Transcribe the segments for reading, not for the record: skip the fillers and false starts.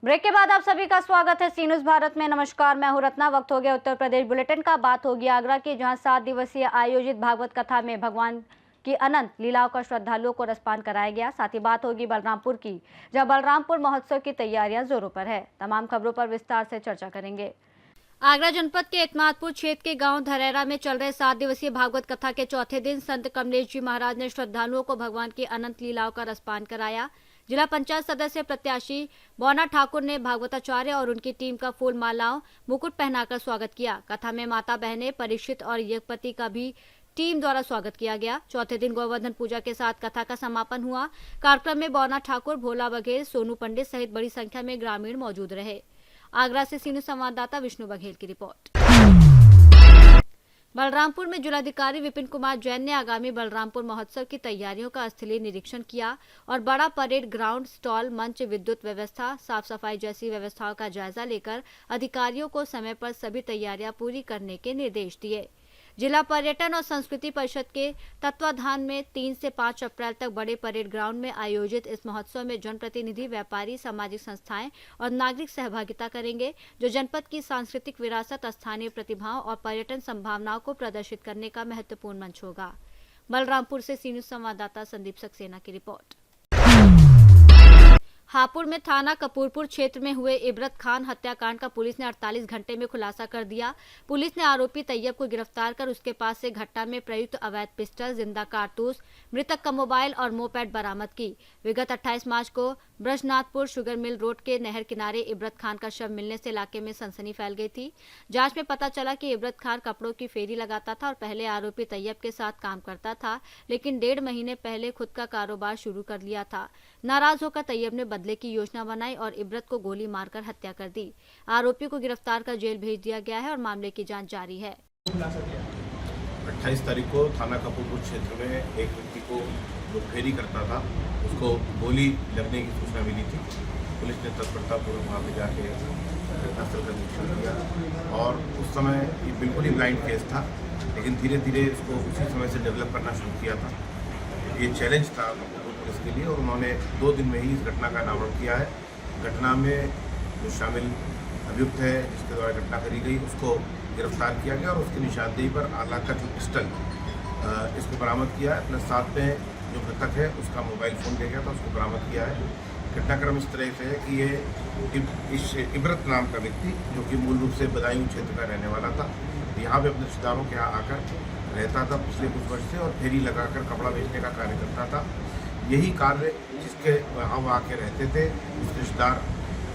Break के बाद आप सभी का स्वागत है सी न्यूज़ भारत में। नमस्कार, मैं हूं रत्ना। वक्त हो गया उत्तर प्रदेश बुलेटिन का। बात होगी आगरा की, जहां 7 दिवसीय आयोजित भागवत कथा में भगवान की अनंत लीलाओं का श्रद्धालुओं को रसपान कराया गया। साथ ही बात होगी बलरामपुर की, जहां बलरामपुर महोत्सव की तैयारियां जोरों पर है। तमाम खबरों पर विस्तार से चर्चा करेंगे। आगरा जनपद के एतमादपुर क्षेत्र के गांव धरेरा में चल रहे 7 दिवसीय भागवत कथा के चौथे दिन संत कमलेश जी महाराज ने श्रद्धालुओं को भगवान की अनंत लीलाओं का रसपान कराया। जिला पंचायत सदस्य प्रत्याशी बौना ठाकुर ने भागवताचार्य और उनकी टीम का फूल मालाओं मुकुट पहनाकर स्वागत किया। कथा में माता बहनें, परीक्षित और यज्ञपति का भी टीम द्वारा स्वागत किया गया। चौथे दिन गोवर्धन पूजा के साथ कथा का समापन हुआ। कार्यक्रम में बौना ठाकुर, भोला बघेल, सोनू पंडित सहित बड़ी संख्या में ग्रामीण मौजूद रहे। आगरा से सी न्यूज़ संवाददाता विष्णु बघेल की रिपोर्ट। बलरामपुर में जिलाधिकारी विपिन कुमार जैन ने आगामी बलरामपुर महोत्सव की तैयारियों का स्थलीय निरीक्षण किया और बड़ा परेड ग्राउंड, स्टॉल, मंच, विद्युत व्यवस्था, साफ सफाई जैसी व्यवस्थाओं का जायजा लेकर अधिकारियों को समय पर सभी तैयारियां पूरी करने के निर्देश दिए। जिला पर्यटन और संस्कृति परिषद के तत्वाधान में 3 से 5 अप्रैल तक बड़े परेड ग्राउंड में आयोजित इस महोत्सव में जनप्रतिनिधि, व्यापारी, सामाजिक संस्थाएं और नागरिक सहभागिता करेंगे, जो जनपद की सांस्कृतिक विरासत, स्थानीय प्रतिभाओं और पर्यटन संभावनाओं को प्रदर्शित करने का महत्वपूर्ण मंच होगा। बलरामपुर से सी न्यूज़ संवाददाता संदीप सक्सेना की रिपोर्ट। हापुड़ में थाना कपूरपुर क्षेत्र में हुए इबरत खान हत्याकांड का पुलिस ने 48 घंटे में खुलासा कर दिया। पुलिस ने आरोपी तैयब को गिरफ्तार कर उसके पास से घटना में प्रयुक्त अवैध पिस्टल, जिंदा कारतूस, मृतक का मोबाइल और मोपेड बरामद की। विगत 28 मार्च को ब्रजनाथपुर शुगर मिल रोड के नहर किनारे इबरत खान का शव मिलने से इलाके में सनसनी फैल गई थी। जांच में पता चला कि इबरत खान कपड़ों की फेरी लगाता था और पहले आरोपी तैयब के साथ काम करता था, लेकिन 1.5 महीने पहले खुद का कारोबार शुरू कर लिया था। नाराज होकर तैयब ने बदले की योजना बनाई और इबरत को गोली मारकर हत्या कर दी। आरोपी को गिरफ्तार कर जेल भेज दिया गया है और मामले की जांच जारी है। 28 तारीख को थाना कपूरपुर क्षेत्र में एक व्यक्ति को जो फेरी करता था, उसको गोली लगने की सूचना मिली थी। पुलिस ने तत्परतापूर्वक वहाँ पे जाके घटनास्थल का निरीक्षण किया और उस समय ये बिल्कुल ही ब्लाइंड केस था, लेकिन धीरे धीरे इसको उसी समय से डेवलप करना शुरू किया था। ये चैलेंज था पुलिस के लिए और उन्होंने 2 दिन में ही इस घटना का अनावरण किया है। घटना में जो शामिल अभियुक्त है, जिसके द्वारा घटना करी गई, उसको गिरफ्तार किया गया और उसकी निशानदेही पर आलाकत पिस्टल इसको बरामद किया है। प्लस साथ में जो मृतक है उसका मोबाइल फ़ोन ले गया था, उसको बरामद किया है। घटनाक्रम इस तरह से है कि ये इस इबरत नाम का व्यक्ति, जो कि मूल रूप से बदायूं क्षेत्र का रहने वाला था, यहाँ पे अपने रिश्तेदारों के यहाँ आकर रहता था पिछले कुछ वर्ष से और फेरी लगाकर कपड़ा बेचने का कार्य करता था। यही कार्य जिसके वहाँ वो आके रहते थे, उस रिश्तेदार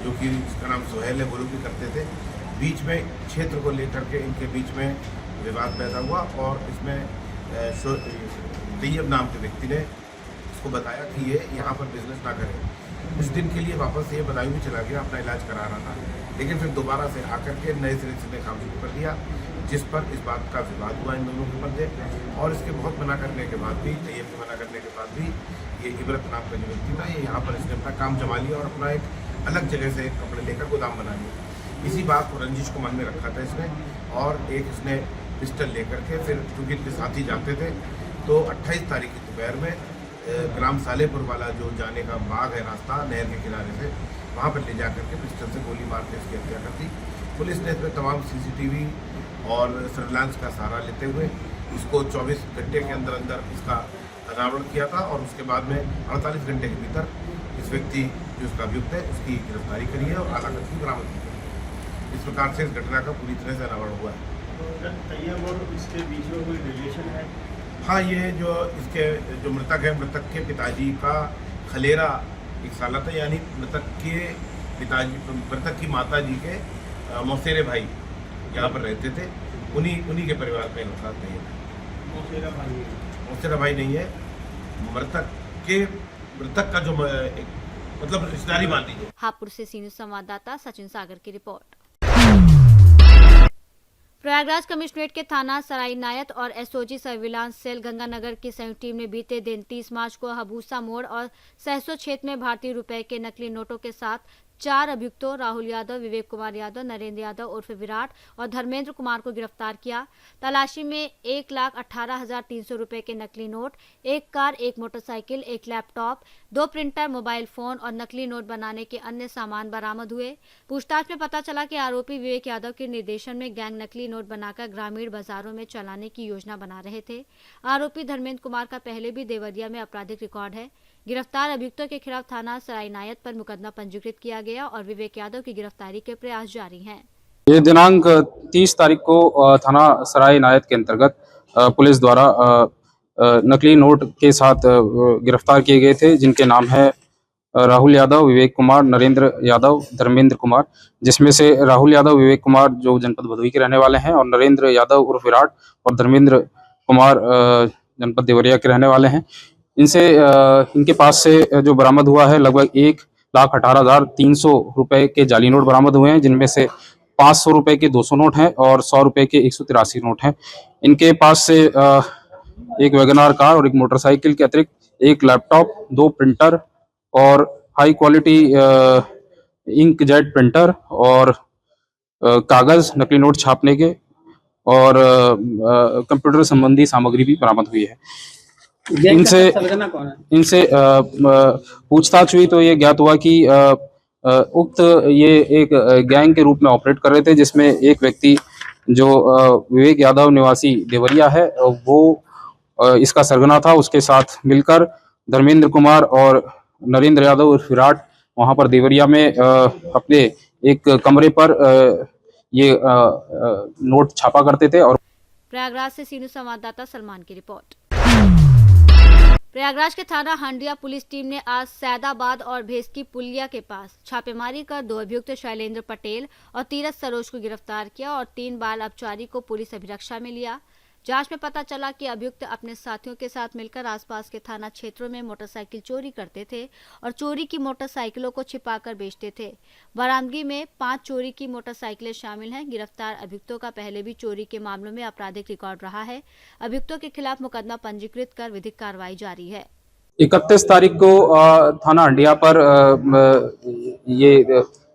जो कि जिसका नाम सुहेल है, वो लोग भी करते थे। बीच में क्षेत्र को लेकर के इनके बीच में विवाद पैदा हुआ और इसमें तैयब नाम के व्यक्ति ने उसको बताया कि ये यहाँ पर बिजनेस ना करे। कुछ दिन के लिए वापस ये बदायूं भी चला गया, अपना इलाज करा रहा था, लेकिन फिर दोबारा से आकर के नए सिरे से काम शुरू कर दिया, जिस पर इस बात का विवाद हुआ इन दोनों के मध्य। और इसके बहुत मना करने के बाद भी, तैयब के मना करने के बाद भी, ये इबरत नाम का जो व्यक्ति था, ये यहाँ पर इसने अपना काम जमा लिया और अपना एक अलग जगह से कपड़े लेकर गोदाम बना लिया। इसी बात को रंजिश को मन में रखा था इसने और एक इसने पिस्टल लेकर के, फिर चूँकि इनके साथी जाते थे, तो 28 तारीख की दोपहर में ग्राम सालेपुर वाला जो जाने का बाग है रास्ता नहर के किनारे से, वहाँ पर ले जाकर के पिस्टल से गोली मार के इसकी हत्या कर दी। पुलिस ने इसमें तमाम CCTV और सर्विलांस का सहारा लेते हुए इसको 24 घंटे के अंदर अंदर इसका अनावरण किया था और उसके बाद में 48 घंटे के भीतर इस व्यक्ति जो उसका अभियुक्त है उसकी गिरफ्तारी करी है और आलाकत की बरामद की है। इस प्रकार से इस घटना का पूरी तरह से अनावरण हुआ है। तैयब और इसके बीच में कोई रिलेशन है? हाँ, ये जो इसके जो मृतक है, मृतक के पिताजी का खलेरा एक साला था, यानी मृतक के पिताजी, मृतक की माता जी के मौसेरे भाई यहाँ पर रहते थे, उन्हीं के परिवार का इनका नहीं है। मौसेरा भाई नहीं है, मृतक का जो मतलब रिश्तेदारी मान लीजिए। हापुड़ से सी न्यूज़ संवाददाता सचिन सागर की रिपोर्ट। प्रयागराज कमिश्नरेट के थाना सराय नायत और SOG सर्विलांस सेल गंगानगर की संयुक्त टीम ने बीते दिन 30 मार्च को हबूसा मोड़ और सहसो क्षेत्र में भारतीय रुपए के नकली नोटों के साथ 4 अभियुक्तों राहुल यादव, विवेक कुमार यादव, नरेंद्र यादव उर्फ विराट और धर्मेंद्र कुमार को गिरफ्तार किया। तलाशी में 1,18,300 रुपए के नकली नोट, एक कार, एक मोटरसाइकिल, एक लैपटॉप, 2 प्रिंटर, मोबाइल फोन और नकली नोट बनाने के अन्य सामान बरामद हुए। पूछताछ में पता चला कि आरोपी विवेक यादव के निर्देशन में गैंग नकली नोट बनाकर ग्रामीण बाजारों में चलाने की योजना बना रहे थे। आरोपी धर्मेंद्र कुमार का पहले भी देवरिया में आपराधिक रिकॉर्ड है। गिरफ्तार अभियुक्तों के खिलाफ थाना सराय इनायत पर मुकदमा पंजीकृत किया गया और विवेक यादव की गिरफ्तारी के प्रयास जारी हैं। ये दिनांक 30 तारीख को थाना सराय इनायत के अंतर्गत पुलिस द्वारा नकली नोट के साथ गिरफ्तार किए गए थे, जिनके नाम है राहुल यादव, विवेक कुमार, नरेंद्र यादव, धर्मेंद्र कुमार, जिसमें से राहुल यादव, विवेक कुमार जो जनपद भदोही के रहने वाले हैं और नरेंद्र यादव उर्फ विराट और धर्मेंद्र कुमार जनपद देवरिया के रहने वाले हैं। इनके पास से जो बरामद हुआ है लगभग 1,18,300 रुपए के जाली नोट बरामद हुए हैं, जिनमें से 500 रुपए के 200 नोट हैं और 100 रुपए के 183 नोट हैं। इनके पास से एक वैगनार कार और एक मोटरसाइकिल के अतिरिक्त एक लैपटॉप, 2 प्रिंटर और हाई क्वालिटी इंकजेट प्रिंटर और कागज नकली नोट छापने के और कंप्यूटर संबंधी सामग्री भी बरामद हुई है। इनसे पूछताछ हुई तो ये ज्ञात हुआ कि उक्त ये एक गैंग के रूप में ऑपरेट कर रहे थे, जिसमें एक व्यक्ति जो विवेक यादव निवासी देवरिया है वो इसका सरगना था। उसके साथ मिलकर धर्मेंद्र कुमार और नरेंद्र यादव और विराट वहां पर देवरिया में अपने एक कमरे पर ये नोट छापा करते थे। और प्रयागराज से सीनू संवाददाता सलमान की रिपोर्ट। प्रयागराज के थाना हंडिया पुलिस टीम ने आज सैदाबाद और भेस्की पुलिया के पास छापेमारी कर 2 अभियुक्त शैलेंद्र पटेल और तीरथ सरोज को गिरफ्तार किया और 3 बाल अपचारी को पुलिस अभिरक्षा में लिया। जांच में पता चला कि अभियुक्त अपने साथियों के साथ मिलकर आसपास के थाना क्षेत्रों में मोटरसाइकिल चोरी करते थे और चोरी की मोटरसाइकिलों को छिपाकर बेचते थे। बरामदगी में 5 चोरी की मोटरसाइकिलें शामिल हैं। गिरफ्तार अभियुक्तों का पहले भी चोरी के मामलों में आपराधिक रिकॉर्ड रहा है। अभियुक्तों के खिलाफ मुकदमा पंजीकृत कर विधिक कार्रवाई जारी है। 31 तारीख को थाना हंडिया पर ये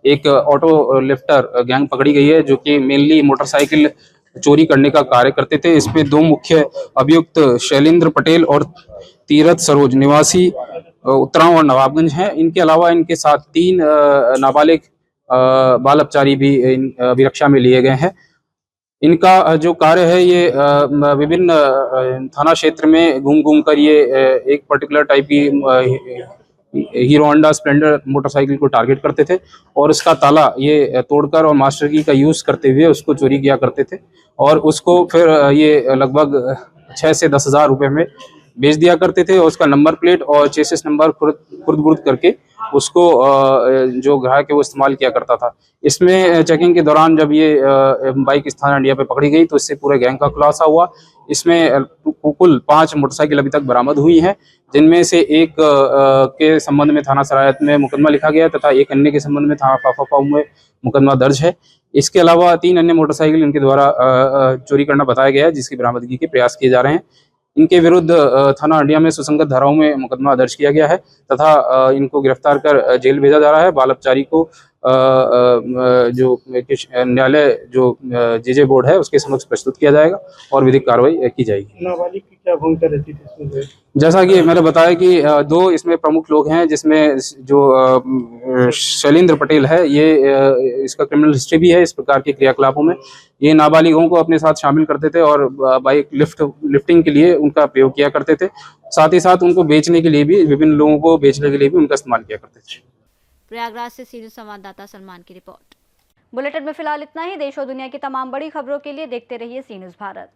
एक ऑटो लिफ्टर गैंग पकड़ी गई है, जो कि मेनली मोटरसाइकिल चोरी करने का कार्य करते थे। इसमें 2 मुख्य अभियुक्त शैलेंद्र पटेल और तीरथ सरोज निवासी उत्तराव और नवाबगंज हैं। इनके अलावा इनके साथ 3 नाबालिग बाल अपचारी भी अभिरक्षा में लिए गए हैं। इनका जो कार्य है ये विभिन्न थाना क्षेत्र में घूम कर ये एक पर्टिकुलर टाइप की हीरो होंडा स्प्लेंडर मोटरसाइकिल को टारगेट करते थे और उसका ताला ये तोड़कर और मास्टर की का यूज करते हुए उसको चोरी किया करते थे और उसको फिर ये लगभग 6 से 10 हज़ार रुपए में बेच दिया करते थे। और उसका नंबर प्लेट और चेसिस नंबर खुर्द करके उसको जो ग्राहक है वो इस्तेमाल किया करता था। इसमें चेकिंग के दौरान जब ये बाइक इस थाना हंडिया पे पकड़ी गई तो इससे पूरे गैंग का खुलासा हुआ। इसमें कुल 5 मोटरसाइकिल अभी तक बरामद हुई हैं, जिनमें से एक के संबंध में थाना सरायत में मुकदमा लिखा गया तथा एक अन्य के संबंध में थाना फाफा में मुकदमा दर्ज है। इसके अलावा 3 अन्य मोटरसाइकिल इनके द्वारा चोरी करना बताया गया है, जिसकी बरामदगी के प्रयास किए जा रहे हैं। इनके विरुद्ध थाना हंडिया में सुसंगत धाराओं में मुकदमा दर्ज किया गया है तथा इनको गिरफ्तार कर जेल भेजा जा रहा है। बाल अपचारी को जो न्यायालय जो जेजे बोर्ड है उसके समक्ष प्रस्तुत किया जाएगा और विधिक कार्रवाई की जाएगी। नाबालिग की क्या भूमिका रहती थी इसमें? जैसा कि मैंने बताया कि 2 इसमें प्रमुख लोग हैं, जिसमें जो शैलेंद्र पटेल है ये इसका क्रिमिनल हिस्ट्री भी है इस प्रकार के क्रियाकलापों में। ये नाबालिगों को अपने साथ शामिल करते थे और बाइक लिफ्टिंग के लिए उनका प्रयोग किया करते थे। साथ ही साथ उनको बेचने के लिए भी, विभिन्न लोगों को बेचने के लिए भी उनका इस्तेमाल किया करते थे। प्रयागराज से सीनियर संवाददाता सलमान की रिपोर्ट। बुलेटिन में फिलहाल इतना ही। देश और दुनिया की तमाम बड़ी खबरों के लिए देखते रहिए सी न्यूज़ भारत।